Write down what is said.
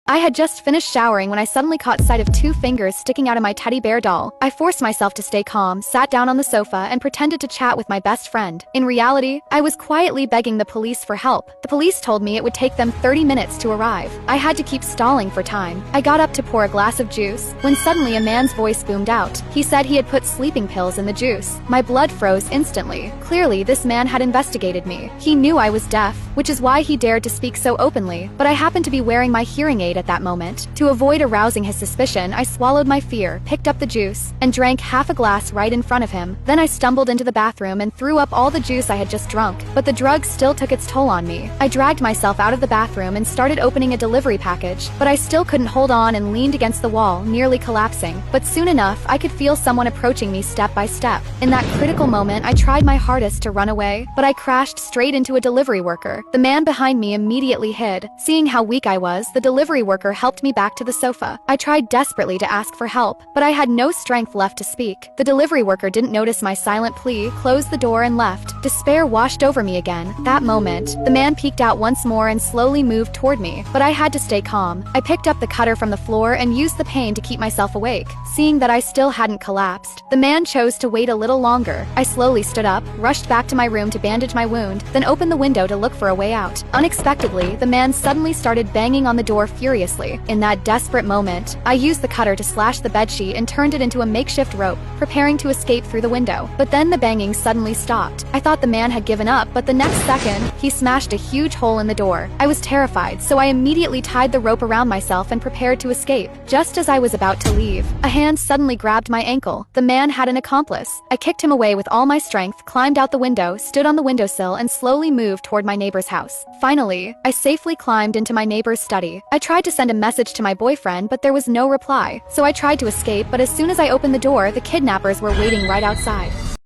I had just finished showering when I suddenly caught sight of two fingers sticking out of my teddy bear doll. I forced myself to stay calm, sat down on the sofa, and pretended to chat with my best friend. In reality, I was quietly begging the police for help. The police told me it would take them 30 minutes to arrive. I had to keep stalling for time. I got up to pour a glass of juice, when suddenly a man's voice boomed out. He said he had put sleeping pills in the juice. My blood froze instantly. Clearly, this man had investigated me. He knew I was deaf, which is why he dared to speak so openly, but I happened to be wearing my hearing aid at that moment. To avoid arousing his suspicion, I swallowed my fear, picked up the juice, and drank half a glass right in front of him. Then I stumbled into the bathroom and threw up all the juice I had just drunk, but the drug still took its toll on me. I dragged myself out of the bathroom and started opening a delivery package, but I still couldn't hold on and leaned against the wall, nearly collapsing. But soon enough, I could feel someone approaching me step by step. In that critical moment, I tried my hardest to run away, but I crashed straight into a delivery worker. The man behind me immediately hid. Seeing how weak I was, the delivery worker helped me back to the sofa. I tried desperately to ask for help, but I had no strength left to speak. The delivery worker didn't notice my silent plea, closed the door and left. Despair washed over me again. That moment, the man peeked out once more and slowly moved toward me, but I had to stay calm. I picked up the cutter from the floor and used the pain to keep myself awake. Seeing that I still hadn't collapsed, the man chose to wait a little longer. I slowly stood up, rushed back to my room to bandage my wound, then opened the window to look for a way out. Unexpectedly, the man suddenly started banging on the door furiously. In that desperate moment, I used the cutter to slash the bedsheet and turned it into a makeshift rope, preparing to escape through the window. But then the banging suddenly stopped. I thought the man had given up, but the next second, he smashed a huge hole in the door. I was terrified, so I immediately tied the rope around myself and prepared to escape. Just as I was about to leave, a hand suddenly grabbed my ankle. The man had an accomplice. I kicked him away with all my strength, climbed out the window, stood on the windowsill, and slowly moved toward my neighbor's house. Finally, I safely climbed into my neighbor's study. I tried to send a message to my boyfriend, but there was no reply. So I tried to escape, but as soon as I opened the door, the kidnappers were waiting right outside.